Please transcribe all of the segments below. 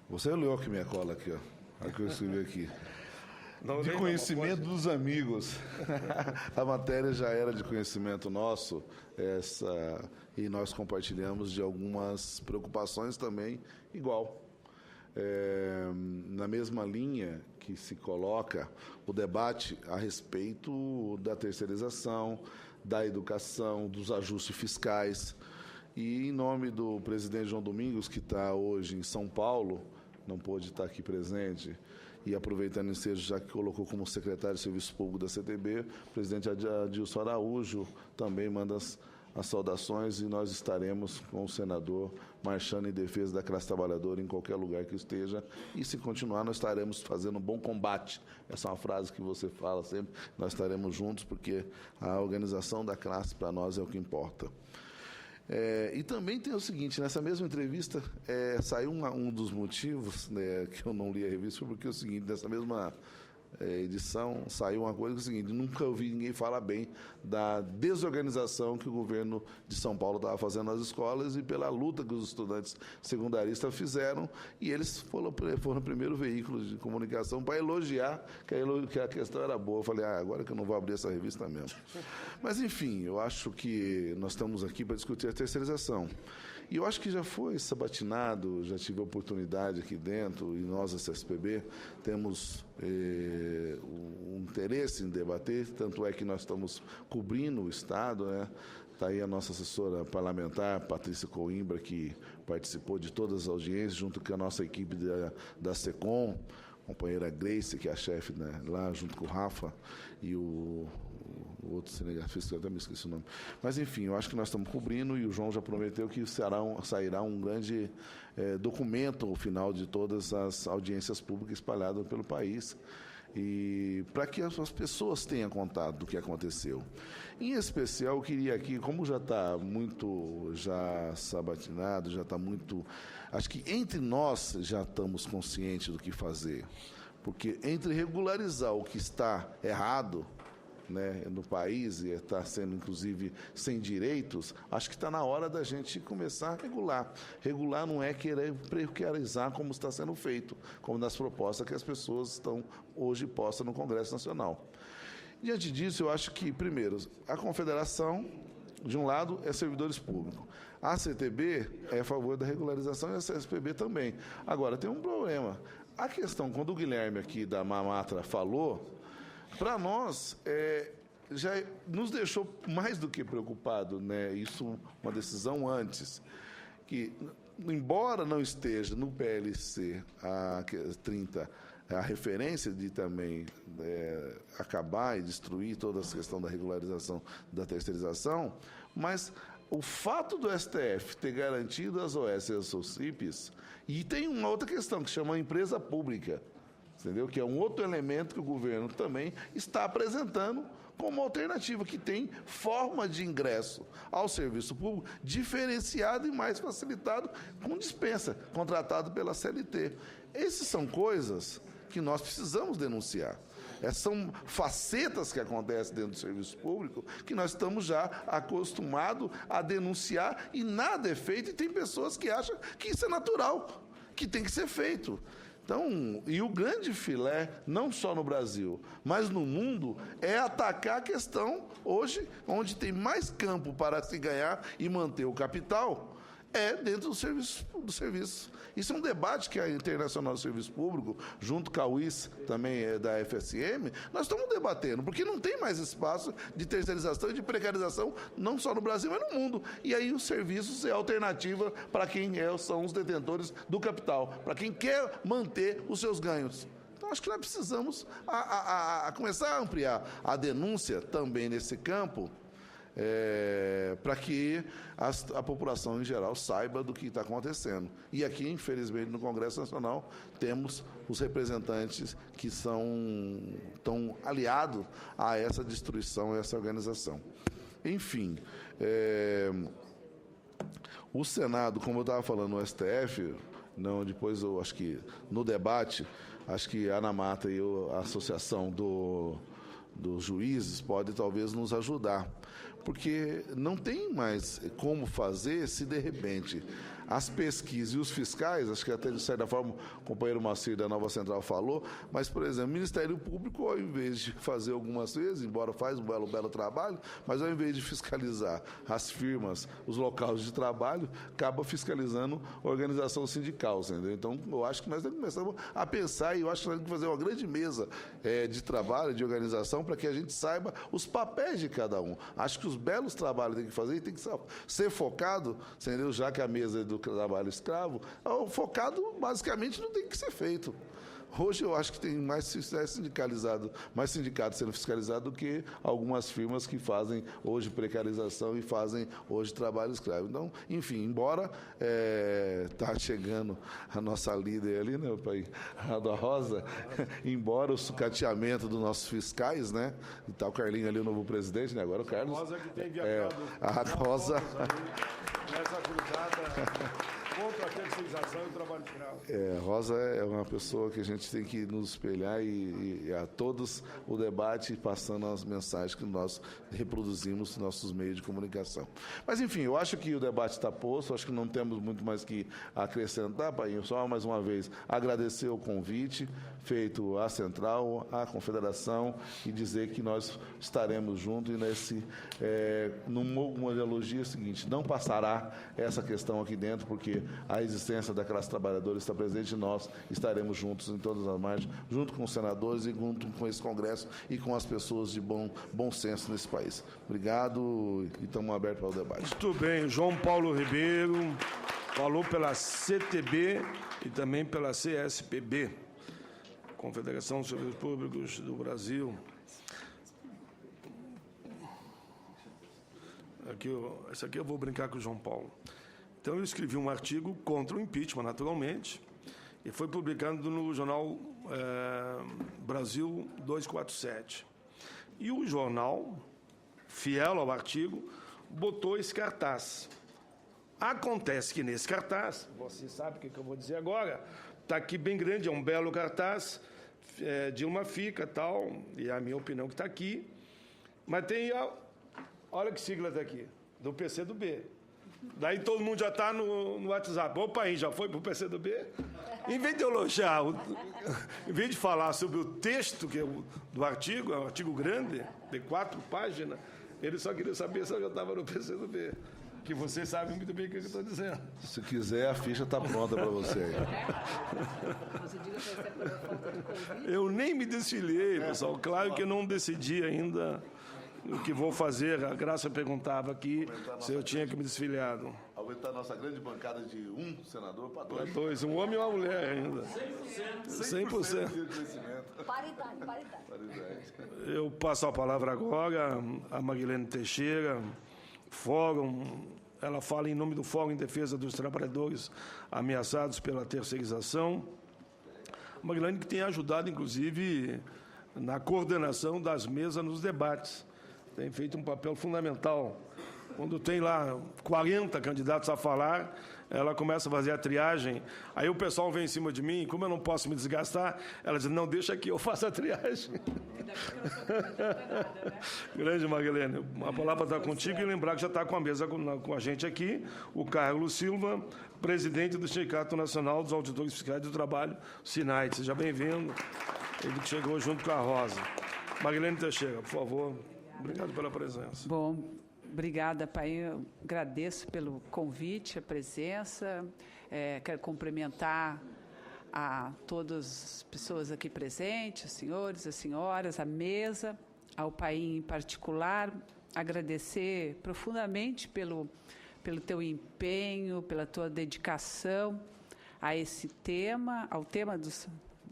Você leu que minha cola aqui, ó. Olha o que eu escrevi aqui. Não, de conhecimento dos amigos. A matéria já era de conhecimento nosso, e nós compartilhamos de algumas preocupações também, igual. Na mesma linha que se coloca o debate a respeito da terceirização, da educação, dos ajustes fiscais. E, em nome do presidente João Domingos, que está hoje em São Paulo, não pôde estar aqui presente, e aproveitando o ensejo, já que colocou como secretário de Serviço Público da CTB, o presidente Adilson Araújo também manda as saudações, e nós estaremos com o senador marchando em defesa da classe trabalhadora em qualquer lugar que esteja, e se continuar, nós estaremos fazendo um bom combate. Essa é uma frase que você fala sempre, nós estaremos juntos, porque a organização da classe, para nós, é o que importa. E também tem o seguinte, nessa mesma entrevista, saiu um dos motivos, né, que eu não li a revista, foi porque é o seguinte, nessa mesma edição, saiu uma coisa que é o seguinte: nunca ouvi ninguém falar bem da desorganização que o governo de São Paulo estava fazendo nas escolas e pela luta que os estudantes secundaristas fizeram, e eles foram o primeiro veículo de comunicação para elogiar que a questão era boa. Eu falei, agora que eu não vou abrir essa revista mesmo. Mas, enfim, eu acho que nós estamos aqui para discutir a terceirização. E eu acho que já foi sabatinado, já tive a oportunidade aqui dentro, e nós, a CSPB, temos um interesse em debater, tanto é que nós estamos cobrindo o Estado, né? Está aí a nossa assessora parlamentar, Patrícia Coimbra, que participou de todas as audiências, junto com a nossa equipe da SECOM, companheira Grace, que é a chefe, né, lá, junto com o Rafa, e o outro cinegrafista, eu até me esqueci o nome. Mas, enfim, eu acho que nós estamos cobrindo, e o João já prometeu que sairá um grande documento ao final de todas as audiências públicas espalhadas pelo país, e para que as pessoas tenham contato do que aconteceu. Em especial, eu queria aqui, como já está muito sabatinado, já está muito... Acho que entre nós já estamos conscientes do que fazer, porque entre regularizar o que está errado, né, no país, e está sendo, inclusive, sem direitos, acho que está na hora da gente começar a regular. Regular não é querer precarizar como está sendo feito, como nas propostas que as pessoas estão hoje postas no Congresso Nacional. Diante disso, eu acho que, primeiro, a Confederação, de um lado, é servidores públicos. A CTB é a favor da regularização e a CSPB também. Agora, tem um problema. A questão, quando o Guilherme aqui da Mamatra falou, para nós, já nos deixou mais do que preocupado, né? Isso, uma decisão antes, que, embora não esteja no PLC a 30, a referência de também acabar e destruir toda essa questão da regularização da terceirização, mas o fato do STF ter garantido as OS e as SOCIPs, e tem uma outra questão que chama empresa pública, entendeu? Que é um outro elemento que o governo também está apresentando como alternativa, que tem forma de ingresso ao serviço público diferenciado e mais facilitado, com dispensa, contratado pela CLT. Essas são coisas que nós precisamos denunciar. Essas são facetas que acontecem dentro do serviço público que nós estamos já acostumados a denunciar, e nada é feito, e tem pessoas que acham que isso é natural, que tem que ser feito. Então, e o grande filé, não só no Brasil, mas no mundo, é atacar a questão, hoje, onde tem mais campo para se ganhar e manter o capital, dentro do serviço. Isso é um debate que a Internacional do Serviço Público, junto com a UIS, também da FSM, nós estamos debatendo, porque não tem mais espaço de terceirização e de precarização, não só no Brasil, mas no mundo. E aí os serviços é alternativa para quem são os detentores do capital, para quem quer manter os seus ganhos. Então, acho que nós precisamos começar a ampliar a denúncia também nesse campo, para que a população em geral saiba do que está acontecendo. E aqui, infelizmente, no Congresso Nacional, temos os representantes que estão aliados a essa destruição, a essa organização. Enfim, o Senado, como eu estava falando, no STF, depois eu acho que no debate, acho que a Anamata e a Associação dos juízes pode talvez nos ajudar, porque não tem mais como fazer se, de repente, as pesquisas e os fiscais, acho que até de certa forma o companheiro Macir da Nova Central falou, mas, por exemplo, o Ministério Público, ao invés de fazer algumas vezes, embora faz um belo trabalho, mas ao invés de fiscalizar as firmas, os locais de trabalho, acaba fiscalizando a organização sindical, entendeu? Então, eu acho que nós começamos a pensar, e eu acho que nós temos que fazer uma grande mesa de trabalho, de organização, para que a gente saiba os papéis de cada um. Acho que os belos trabalhos tem que fazer e tem que ser focado, entendeu? Já que a mesa do trabalho escravo, focado basicamente não tem que ser feito. Hoje eu acho que tem mais sindicatos sendo fiscalizados do que algumas firmas que fazem hoje precarização e fazem hoje trabalho escravo. Então, enfim, embora está chegando a nossa líder ali, né, a da Rosa, embora o sucateamento dos nossos fiscais, né, e tá o Carlinho ali, o novo presidente, né, agora o Carlos. A Rosa que tem viajado. A Rosa. Nessa cruzada contra a terceirização e o trabalho escravo. Rosa é uma pessoa que a gente tem que nos espelhar e a todos o debate passando as mensagens que nós reproduzimos nos nossos meios de comunicação. Mas, enfim, eu acho que o debate está posto, acho que não temos muito mais que acrescentar, Painho. Só mais uma vez agradecer o convite feito à Central, à Confederação e dizer que nós estaremos juntos e numa ideologia seguinte, não passará essa questão aqui dentro, porque a existência da classe trabalhadora está presente e nós estaremos juntos em todas as margens, junto com os senadores e junto com esse Congresso e com as pessoas de bom senso nesse país. Obrigado e estamos abertos para o debate. Muito bem, João Paulo Ribeiro falou pela CTB e também pela CSPB, Confederação dos Serviços Públicos do Brasil. Essa aqui eu vou brincar com o João Paulo. Então, eu escrevi um artigo contra o impeachment, naturalmente, e foi publicado no jornal Brasil 247. E o jornal, fiel ao artigo, botou esse cartaz. Acontece que nesse cartaz, você sabe o que eu vou dizer agora, está aqui bem grande, é um belo cartaz, Dilma fica, tal, e é a minha opinião que está aqui, mas tem, olha que sigla está aqui, do PCdoB. Daí todo mundo já está no WhatsApp. Opa, aí, já foi para o PCdoB? Em vez de elogiar, em vez de falar sobre o texto do artigo, é um artigo grande, de 4 páginas, ele só queria saber se eu já estava no PCdoB. Que vocês sabem muito bem o que eu estou dizendo. Se quiser, a ficha está pronta para você. Eu nem me desfilei, pessoal. Claro que eu não decidi ainda o que vou fazer. A Graça perguntava aqui se eu tinha que me desfiliado. Aumentar a nossa grande bancada de 1 senador para 2. Para 2, um homem e uma mulher ainda. 100%. de crescimento. Paridade. Eu passo a palavra agora a Marilene Teixeira, Fórum. Ela fala em nome do Fórum em Defesa dos Trabalhadores Ameaçados pela Terceirização. A Marilene que tem ajudado, inclusive, na coordenação das mesas nos debates. Tem feito um papel fundamental. Quando tem lá 40 candidatos a falar, ela começa a fazer a triagem. Aí o pessoal vem em cima de mim, como eu não posso me desgastar, ela diz, não, deixa que eu faço a triagem. Grande Marilene, a palavra está contigo e lembrar que já está com a mesa com a gente aqui, o Carlos Silva, presidente do Sindicato Nacional dos Auditores Fiscais do Trabalho, SINAI. Seja bem-vindo. Ele que chegou junto com a Rosa. Marilene Teixeira, por favor. Obrigado pela presença. Bom, obrigada, pai. Eu agradeço pelo convite, a presença. Quero cumprimentar a todas as pessoas aqui presentes, os senhores, as senhoras, a mesa, ao pai em particular. Agradecer profundamente pelo teu empenho, pela tua dedicação a esse tema, ao tema do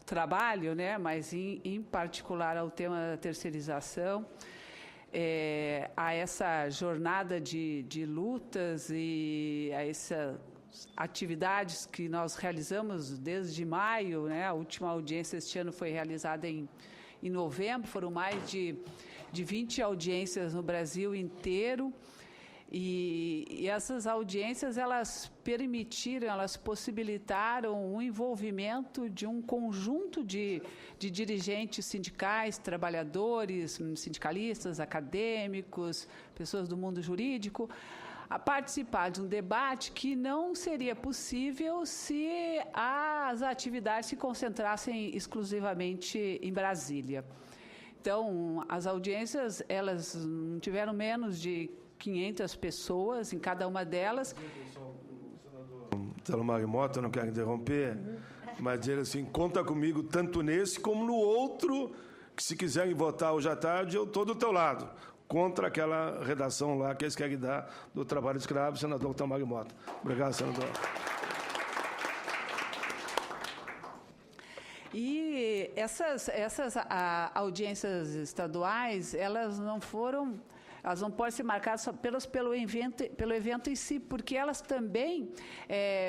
trabalho, né? Mas em particular ao tema da terceirização. A essa jornada de lutas e a essas atividades que nós realizamos desde maio, né? A última audiência este ano foi realizada em novembro, foram mais de 20 audiências no Brasil inteiro E essas audiências, elas permitiram, elas possibilitaram o envolvimento de um conjunto de dirigentes sindicais, trabalhadores, sindicalistas, acadêmicos, pessoas do mundo jurídico, a participar de um debate que não seria possível se as atividades se concentrassem exclusivamente em Brasília. Então, as audiências, elas não tiveram menos de 500 pessoas em cada uma delas. Senador Mário Mota, eu não quero interromper, mas dizer assim, conta comigo tanto nesse como no outro, que se quiserem votar hoje à tarde, eu estou do teu lado, contra aquela redação lá que eles querem dar do trabalho escravo, senador Mário Mota. Obrigado, senador. E essas audiências estaduais, elas não podem ser marcadas só pelo evento em si, porque elas também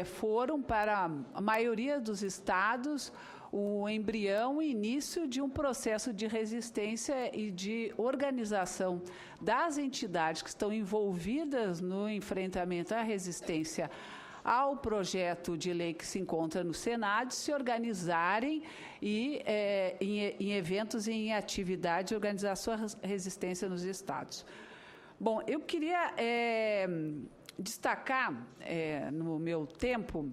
foram, para a maioria dos estados, o embrião e início de um processo de resistência e de organização das entidades que estão envolvidas no enfrentamento à resistência ao projeto de lei que se encontra no Senado, se organizarem e, em eventos e em atividades, organizar a sua resistência nos estados. Bom, eu queria destacar, no meu tempo,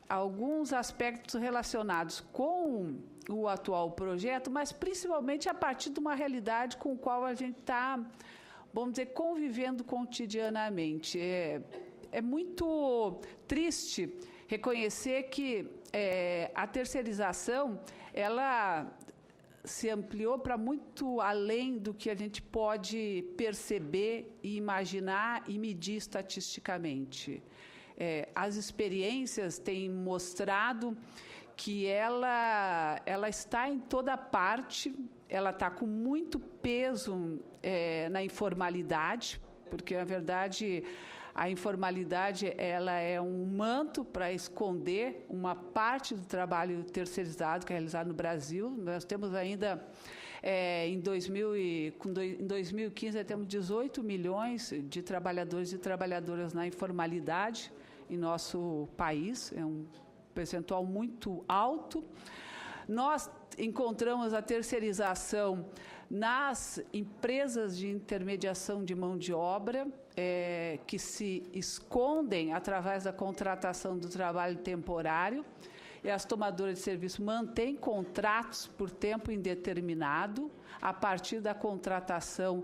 alguns aspectos relacionados com o atual projeto, mas principalmente a partir de uma realidade com a qual a gente está, vamos dizer, convivendo cotidianamente. É muito triste reconhecer que a terceirização, ela se ampliou para muito além do que a gente pode perceber e imaginar e medir estatisticamente. As experiências têm mostrado que ela está em toda parte, ela está com muito peso na informalidade, porque, na verdade, a informalidade ela é um manto para esconder uma parte do trabalho terceirizado que é realizado no Brasil. Nós temos ainda, em 2015, temos 18 milhões de trabalhadores e trabalhadoras na informalidade em nosso país, é um percentual muito alto. Nós encontramos a terceirização nas empresas de intermediação de mão de obra, que se escondem através da contratação do trabalho temporário, e as tomadoras de serviço mantêm contratos por tempo indeterminado, a partir da contratação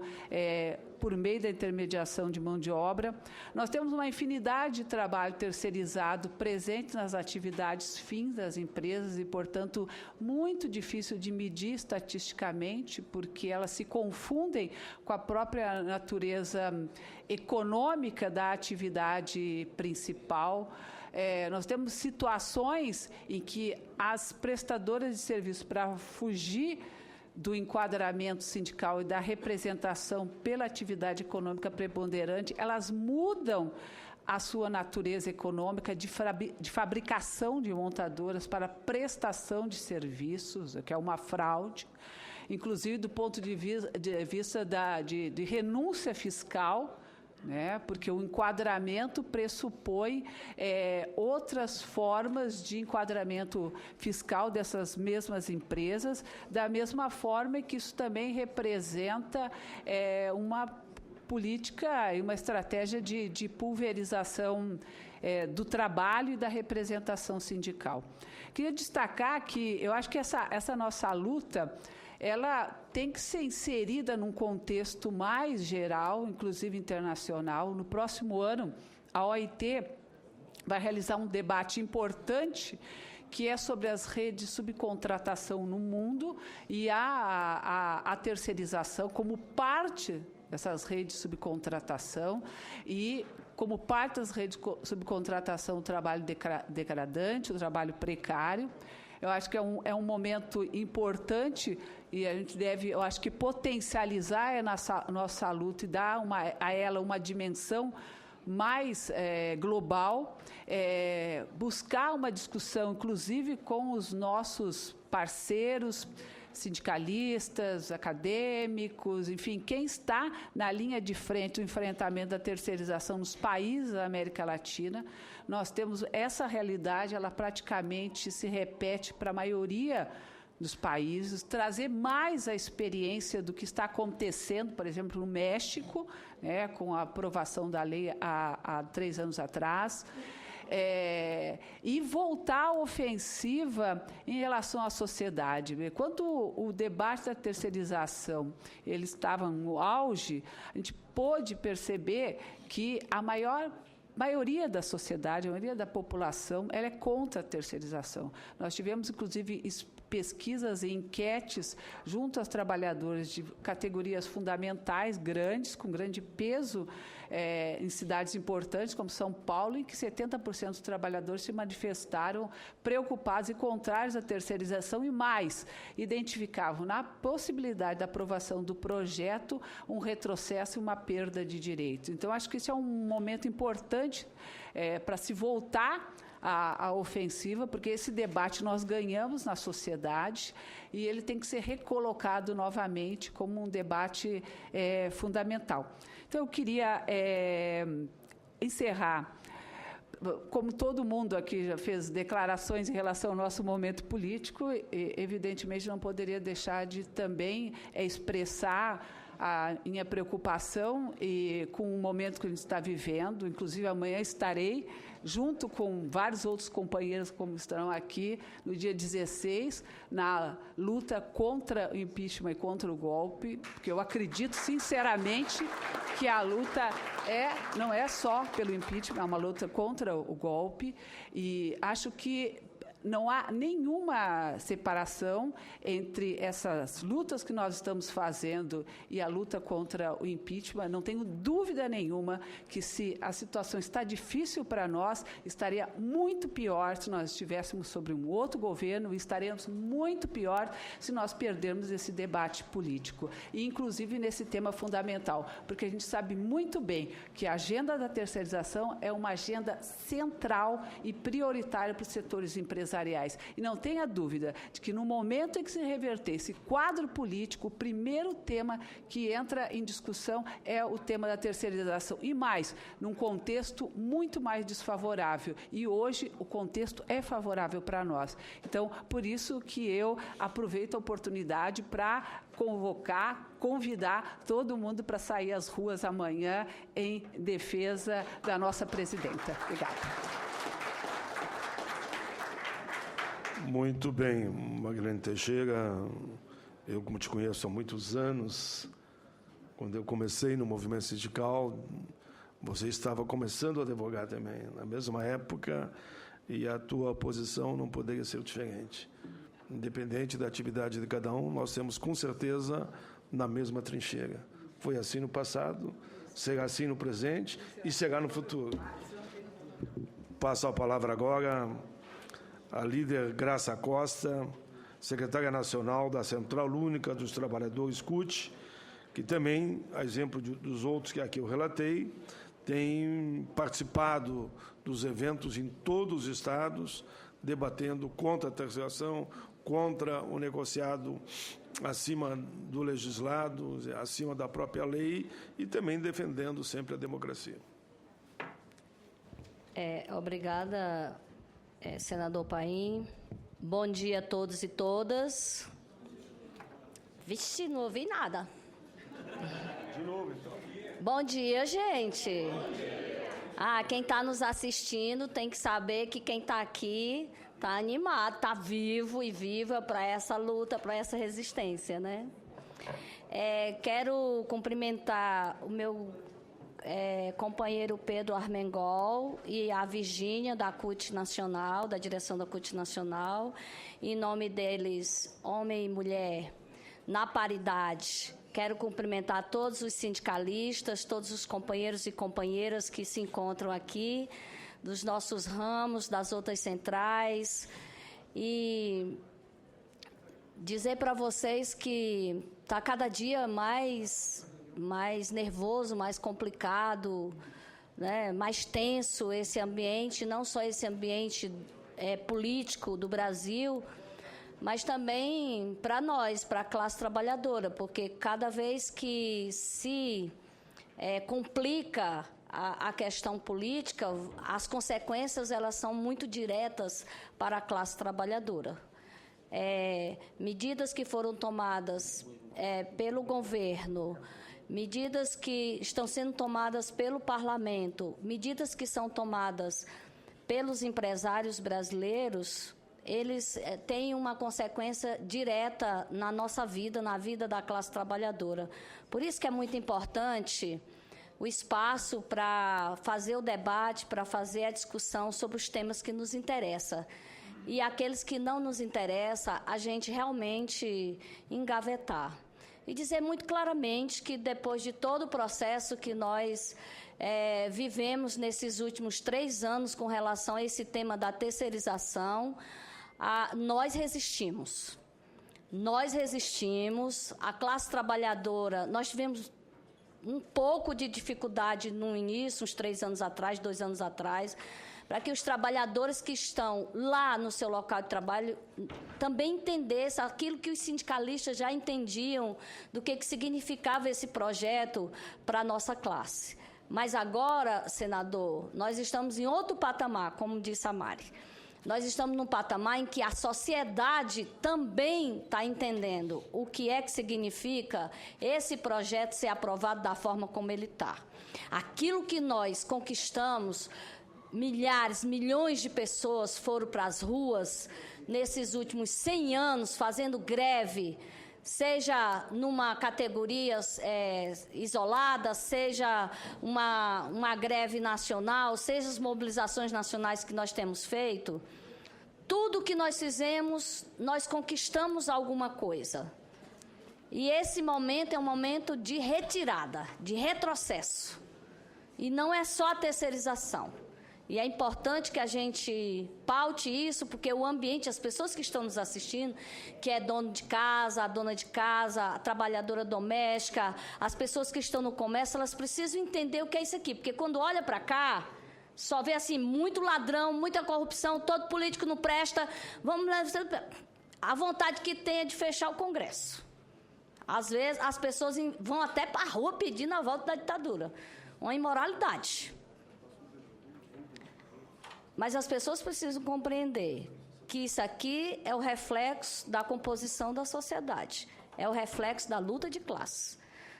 por meio da intermediação de mão de obra. Nós temos uma infinidade de trabalho terceirizado presente nas atividades fins das empresas e, portanto, muito difícil de medir estatisticamente, porque elas se confundem com a própria natureza econômica da atividade principal. Nós temos situações em que as prestadoras de serviço, para fugir do enquadramento sindical e da representação pela atividade econômica preponderante, elas mudam a sua natureza econômica de fabricação de montadoras para prestação de serviços, que é uma fraude, inclusive do ponto de vista de renúncia fiscal, porque o enquadramento pressupõe outras formas de enquadramento fiscal dessas mesmas empresas, da mesma forma que isso também representa uma política e uma estratégia de pulverização do trabalho e da representação sindical. Queria destacar que eu acho que essa nossa luta, ela tem que ser inserida num contexto mais geral, inclusive internacional. No próximo ano, a OIT vai realizar um debate importante que é sobre as redes de subcontratação no mundo e a terceirização como parte dessas redes de subcontratação e como parte das redes de subcontratação o trabalho degradante, o trabalho precário. Eu acho que é um momento importante e a gente deve, eu acho que, potencializar a nossa luta e dar a ela uma dimensão mais global, buscar uma discussão, inclusive, com os nossos parceiros, sindicalistas, acadêmicos, enfim, quem está na linha de frente do enfrentamento da terceirização nos países da América Latina. Nós temos essa realidade, ela praticamente se repete para a maioria dos países, trazer mais a experiência do que está acontecendo, por exemplo, no México, né, com a aprovação da lei há 3 anos atrás, e voltar à ofensiva em relação à sociedade. Quando o debate da terceirização ele estava no auge, a gente pôde perceber que a maioria da sociedade, a maioria da população, ela é contra a terceirização. Nós tivemos, inclusive, pesquisas e enquetes junto aos trabalhadores de categorias fundamentais grandes, com grande peso em cidades importantes como São Paulo, em que 70% dos trabalhadores se manifestaram preocupados e contrários à terceirização e mais, identificavam na possibilidade da aprovação do projeto um retrocesso e uma perda de direitos. Então, acho que isso é um momento importante para se voltar à ofensiva, porque esse debate nós ganhamos na sociedade e ele tem que ser recolocado novamente como um debate fundamental. Então, eu queria encerrar, como todo mundo aqui já fez declarações em relação ao nosso momento político, evidentemente não poderia deixar de também expressar a minha preocupação com o momento que a gente está vivendo. Inclusive, amanhã estarei junto com vários outros companheiros, como estarão aqui, no dia 16, na luta contra o impeachment e contra o golpe, porque eu acredito, sinceramente, que a luta não é só pelo impeachment, é uma luta contra o golpe, e acho que não há nenhuma separação entre essas lutas que nós estamos fazendo e a luta contra o impeachment. Não tenho dúvida nenhuma que, se a situação está difícil para nós, estaria muito pior se nós estivéssemos sobre um outro governo, e estaremos muito pior se nós perdermos esse debate político, e inclusive nesse tema fundamental, porque a gente sabe muito bem que a agenda da terceirização é uma agenda central e prioritária para os setores empresariais. E não tenha dúvida de que, no momento em que se reverter esse quadro político, o primeiro tema que entra em discussão é o tema da terceirização. E mais, num contexto muito mais desfavorável. E hoje o contexto é favorável para nós. Então, por isso que eu aproveito a oportunidade para convidar todo mundo para sair às ruas amanhã em defesa da nossa presidenta. Obrigada. Muito bem, Magdalena Teixeira, eu, como te conheço há muitos anos, quando eu comecei no movimento sindical, você estava começando a advogar também, na mesma época, e a tua posição não poderia ser diferente. Independente da atividade de cada um, nós temos, com certeza, na mesma trincheira. Foi assim no passado, será assim no presente e será no futuro. Passo a palavra agora a líder Graça Costa, secretária nacional da Central Única dos Trabalhadores, CUT, que também, a exemplo dos outros que aqui eu relatei, tem participado dos eventos em todos os estados, debatendo contra a terceirização, contra o negociado acima do legislado, acima da própria lei, e também defendendo sempre a democracia. Obrigada, senador Paim. Bom dia a todos e todas. Vixe, não ouvi nada. De novo, então. Bom dia, gente. Bom dia. Quem está nos assistindo tem que saber que quem está aqui está animado, está vivo e viva para essa luta, para essa resistência, né? Quero cumprimentar o meu companheiro Pedro Armengol e a Virgínia da CUT Nacional, da direção da CUT Nacional. Em nome deles, homem e mulher, na paridade, quero cumprimentar todos os sindicalistas, todos os companheiros e companheiras que se encontram aqui, dos nossos ramos, das outras centrais, e dizer para vocês que está cada dia mais nervoso, mais complicado, né, mais tenso esse ambiente, não só esse ambiente político do Brasil, mas também para nós, para a classe trabalhadora, porque cada vez que se complica a questão política, as consequências elas são muito diretas para a classe trabalhadora. Medidas que foram tomadas pelo governo, medidas que estão sendo tomadas pelo parlamento, medidas que são tomadas pelos empresários brasileiros, eles têm uma consequência direta na nossa vida, na vida da classe trabalhadora. Por isso que é muito importante o espaço para fazer o debate, para fazer a discussão sobre os temas que nos interessam. E aqueles que não nos interessam, a gente realmente engavetar. E dizer muito claramente que depois de todo o processo que nós vivemos nesses últimos 3 anos com relação a esse tema da terceirização, nós resistimos. Nós resistimos, a classe trabalhadora, nós tivemos um pouco de dificuldade no início, uns 3 anos atrás, 2 anos atrás, para que os trabalhadores que estão lá no seu local de trabalho também entendessem aquilo que os sindicalistas já entendiam do que significava esse projeto para a nossa classe. Mas agora, senador, nós estamos em outro patamar, como disse a Mari. Nós estamos num patamar em que a sociedade também está entendendo o que é que significa esse projeto ser aprovado da forma como ele está. Aquilo que nós conquistamos, milhares, milhões de pessoas foram para as ruas nesses últimos 100 anos fazendo greve, seja numa categoria isolada, seja uma greve nacional, seja as mobilizações nacionais que nós temos feito, tudo que nós fizemos, nós conquistamos alguma coisa. E esse momento é um momento de retirada, de retrocesso. E não é só a terceirização. E é importante que a gente paute isso, porque o ambiente, as pessoas que estão nos assistindo, que é dono de casa, a dona de casa, a trabalhadora doméstica, as pessoas que estão no comércio, elas precisam entender o que é isso aqui. Porque quando olha para cá, só vê assim, muito ladrão, muita corrupção, todo político não presta. A vontade que tem é de fechar o Congresso. Às vezes, as pessoas vão até para a rua pedindo a volta da ditadura. Uma imoralidade. Mas as pessoas precisam compreender que isso aqui é o reflexo da composição da sociedade, é o reflexo da luta de classe.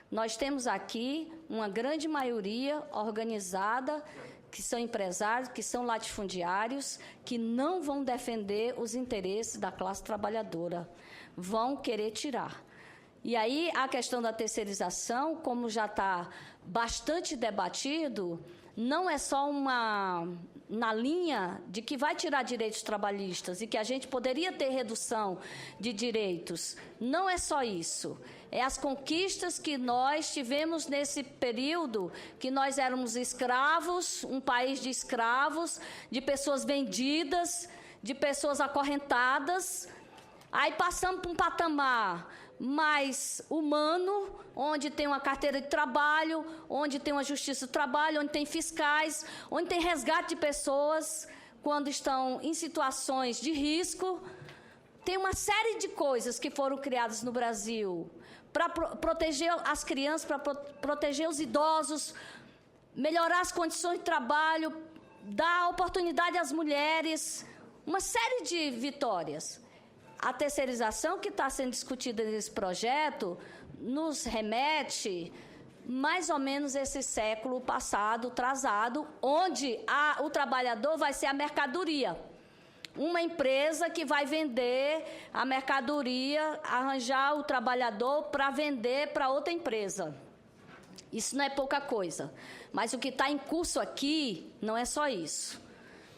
Nós temos aqui uma grande maioria organizada, que são empresários, que são latifundiários, que não vão defender os interesses da classe trabalhadora, vão querer tirar. E aí a questão da terceirização, como já está bastante debatido, não é só na linha de que vai tirar direitos trabalhistas e que a gente poderia ter redução de direitos. Não é só isso. É as conquistas que nós tivemos nesse período, que nós éramos escravos, um país de escravos, de pessoas vendidas, de pessoas acorrentadas. Aí passamos para um patamar mais humano, onde tem uma carteira de trabalho, onde tem uma justiça do trabalho, onde tem fiscais, onde tem resgate de pessoas quando estão em situações de risco. Tem uma série de coisas que foram criadas no Brasil para proteger as crianças, para proteger os idosos, melhorar as condições de trabalho, dar oportunidade às mulheres, uma série de vitórias. A terceirização que está sendo discutida nesse projeto nos remete mais ou menos esse século passado, atrasado, onde o trabalhador vai ser a mercadoria. Uma empresa que vai vender a mercadoria, arranjar o trabalhador para vender para outra empresa. Isso não é pouca coisa. Mas o que está em curso aqui não é só isso.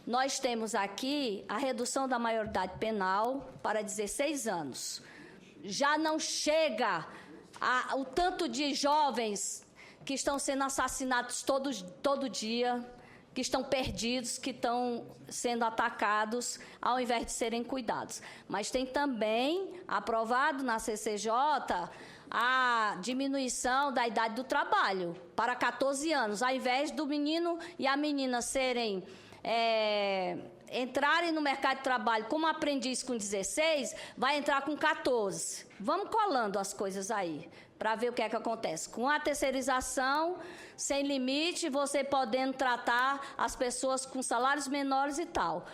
Nós temos aqui a redução da maioridade penal para 16 anos. Já não chega o tanto de jovens que estão sendo assassinados todo dia, que estão perdidos, que estão sendo atacados, ao invés de serem cuidados. Mas tem também aprovado na CCJ a diminuição da idade do trabalho para 14 anos, ao invés do menino e a menina serem entrarem no mercado de trabalho como aprendiz com 16, vai entrar com 14. Vamos colando as coisas aí, para ver o que é que acontece. Com a terceirização, sem limite, você podendo tratar as pessoas com salários menores e tal.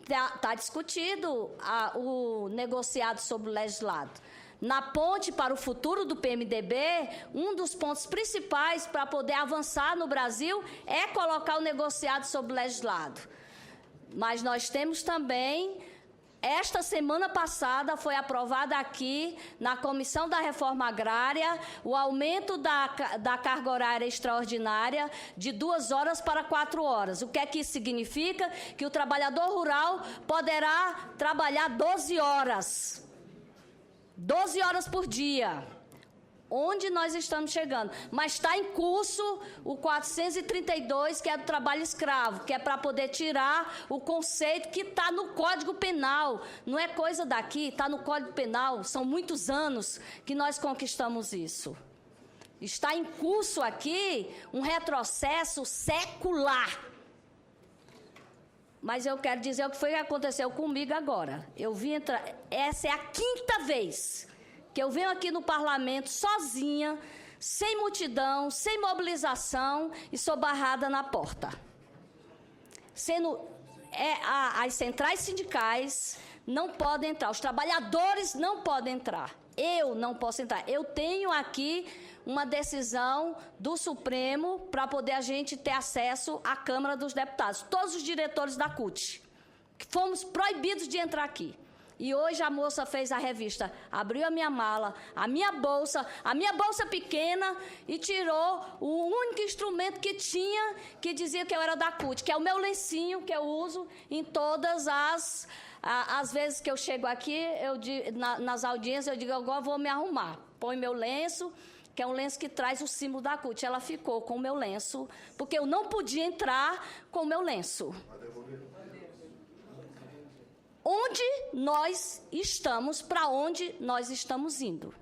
Está discutido o negociado sobre o legislado. Na ponte para o futuro do PMDB, um dos pontos principais para poder avançar no Brasil é colocar o negociado sobre o legislado. Mas nós temos também, esta semana passada foi aprovada aqui na Comissão da Reforma Agrária o aumento da carga horária extraordinária de 2 horas para 4 horas. O que é que isso significa? Que o trabalhador rural poderá trabalhar 12 horas. 12 horas por dia. Onde nós estamos chegando? Mas está em curso o 432, que é do trabalho escravo, que é para poder tirar o conceito que está no Código Penal. Não é coisa daqui, está no Código Penal. São muitos anos que nós conquistamos isso. Está em curso aqui um retrocesso secular. Mas eu quero dizer o que foi que aconteceu comigo agora. Eu vim entrar... Essa é a 5ª vez que eu venho aqui no parlamento sozinha, sem multidão, sem mobilização e sou barrada na porta. As centrais sindicais não podem entrar, os trabalhadores não podem entrar. Eu não posso entrar. Eu tenho aqui uma decisão do Supremo para poder a gente ter acesso à Câmara dos Deputados. Todos os diretores da CUT. Fomos proibidos de entrar aqui. E hoje a moça fez a revista, abriu a minha mala, a minha bolsa pequena e tirou o único instrumento que tinha, que dizia que eu era da CUT, que é o meu lencinho que eu uso em todas as vezes que eu chego aqui, nas audiências, eu digo, agora vou me arrumar. Põe meu lenço, que é um lenço que traz o símbolo da CUT. Ela ficou com o meu lenço, porque eu não podia entrar com o meu lenço. Onde nós estamos, para onde nós estamos indo?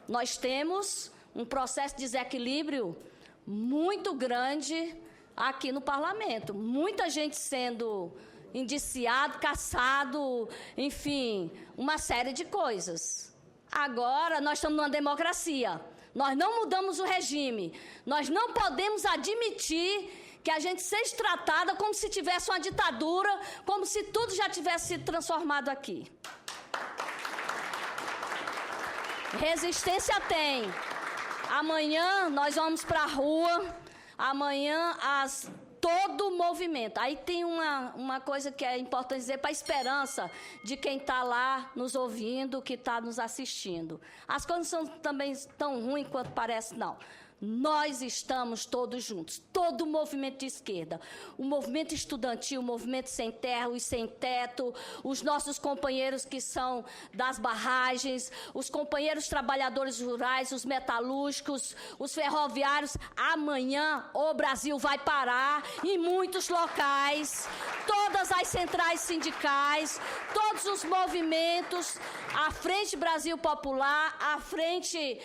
Nós temos um processo de desequilíbrio muito grande aqui no parlamento. Muita gente sendo indiciado, caçado, enfim, uma série de coisas. Agora nós estamos numa democracia. Nós não mudamos o regime. Nós não podemos admitir que a gente seja tratada como se tivesse uma ditadura, como se tudo já tivesse sido transformado aqui. Resistência tem. Amanhã nós vamos para a rua, amanhã todo o movimento. Aí tem uma coisa que é importante dizer para a esperança de quem está lá nos ouvindo, que está nos assistindo. As coisas não são também tão ruins quanto parece, não. Nós estamos todos juntos, todo o movimento de esquerda, o movimento estudantil, o movimento sem terra, os sem teto, os nossos companheiros que são das barragens, os companheiros trabalhadores rurais, os metalúrgicos, os ferroviários. Amanhã o Brasil vai parar em muitos locais, todas as centrais sindicais, todos os movimentos, a Frente Brasil Popular, a Frente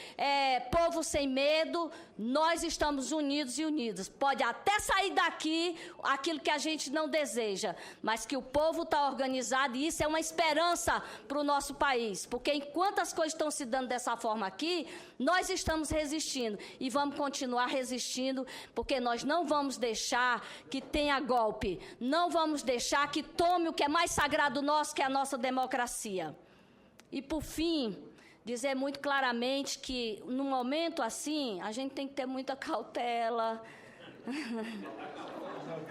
Povo Sem Medo. Nós estamos unidos e unidas. Pode até sair daqui aquilo que a gente não deseja, mas que o povo está organizado e isso é uma esperança para o nosso país. Porque enquanto as coisas estão se dando dessa forma aqui, nós estamos resistindo e vamos continuar resistindo, porque nós não vamos deixar que tenha golpe, não vamos deixar que tome o que é mais sagrado nosso, que é a nossa democracia. E por fim, dizer muito claramente que, num momento assim, a gente tem que ter muita cautela.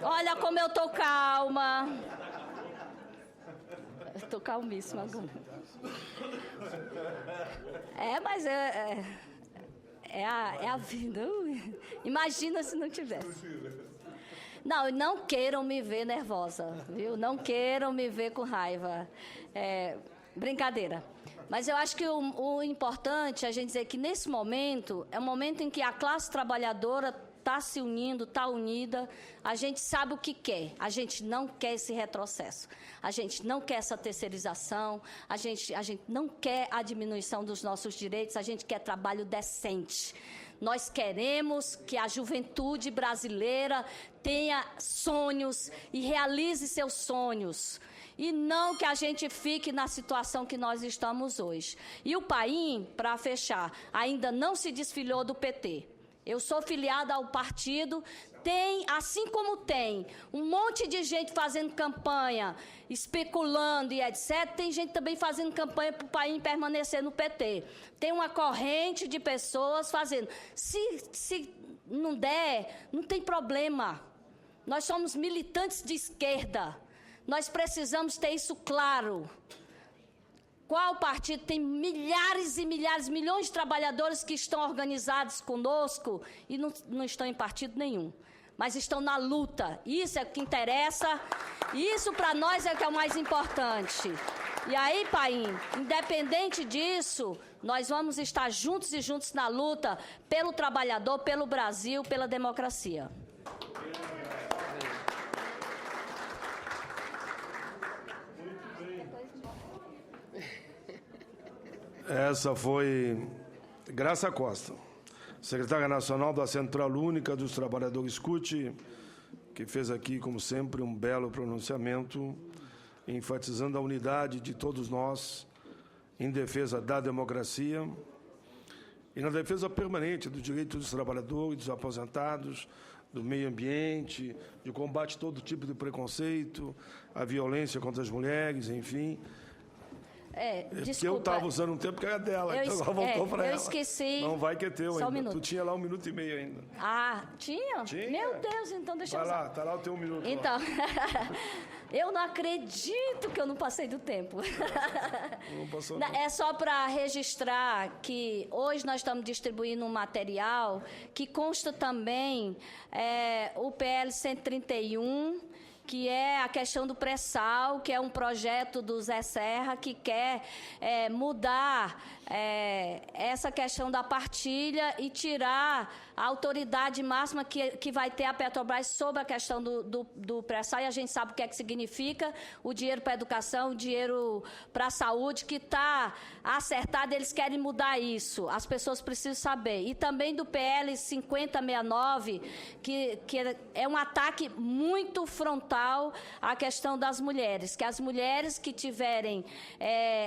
Olha como eu estou calma. Estou calmíssima agora. Mas é a vida. Imagina se não tivesse. Não queiram me ver nervosa, viu? Não queiram me ver com raiva. Brincadeira. Mas eu acho que o importante é a gente dizer que nesse momento, é um momento em que a classe trabalhadora está se unindo, está unida, a gente sabe o que quer, a gente não quer esse retrocesso, a gente não quer essa terceirização, a gente não quer a diminuição dos nossos direitos, a gente quer trabalho decente. Nós queremos que a juventude brasileira tenha sonhos e realize seus sonhos. E não que a gente fique na situação que nós estamos hoje. E o PAIN, para fechar, ainda não se desfiliou do PT. Eu sou filiada ao partido, tem, assim como tem um monte de gente fazendo campanha, especulando e etc., tem gente também fazendo campanha para o PAIN permanecer no PT. Tem uma corrente de pessoas fazendo. Se não der, não tem problema. Nós somos militantes de esquerda. Nós precisamos ter isso claro. Qual partido tem milhares e milhares, milhões de trabalhadores que estão organizados conosco e não estão em partido nenhum, mas estão na luta. Isso é o que interessa, isso para nós é o que é o mais importante. E aí, PAIN, independente disso, nós vamos estar juntos e juntos na luta pelo trabalhador, pelo Brasil, pela democracia. Essa foi Graça Costa, secretária nacional da Central Única dos Trabalhadores CUT, que fez aqui, como sempre, um belo pronunciamento, enfatizando a unidade de todos nós em defesa da democracia e na defesa permanente do direito dos trabalhadores, dos aposentados, do meio ambiente, de combate a todo tipo de preconceito, a violência contra as mulheres, enfim. Desculpa. Eu estava usando um tempo que era dela, então ela voltou para ela. Eu esqueci. Não vai que é teu Só ainda. um minuto. Tu tinha lá 1 minuto e meio ainda. Ah, tinha? Tinha. Meu Deus, então deixa eu... Vai lá, tá lá o teu 1 minuto. Então, eu não acredito que eu não passei do tempo. Não passou, não. É só para registrar que hoje nós estamos distribuindo um material que consta também o PL 131, que é a questão do pré-sal, que é um projeto do Zé Serra, que quer mudar essa questão da partilha e tirar a autoridade máxima que vai ter a Petrobras sobre a questão do pré-sal, e a gente sabe o que é que significa o dinheiro para a educação, o dinheiro para a saúde, que está acertado, eles querem mudar isso, as pessoas precisam saber. E também do PL 5069, que é um ataque muito frontal à questão das mulheres, que as mulheres que tiverem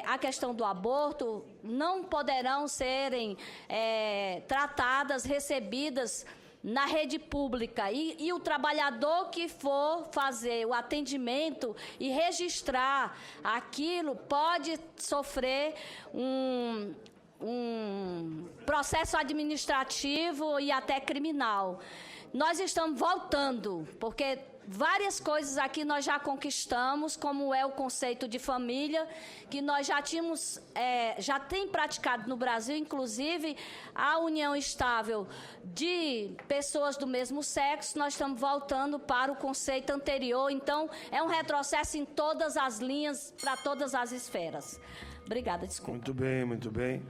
a questão do aborto não poderão serem tratadas, recebidas na rede pública. E o trabalhador que for fazer o atendimento e registrar aquilo pode sofrer um processo administrativo e até criminal. Nós estamos voltando, porque várias coisas aqui nós já conquistamos, como é o conceito de família, que nós já tem praticado no Brasil, inclusive a união estável de pessoas do mesmo sexo. Nós estamos voltando para o conceito anterior, então é um retrocesso em todas as linhas, para todas as esferas. Obrigada, desculpa. Muito bem, muito bem.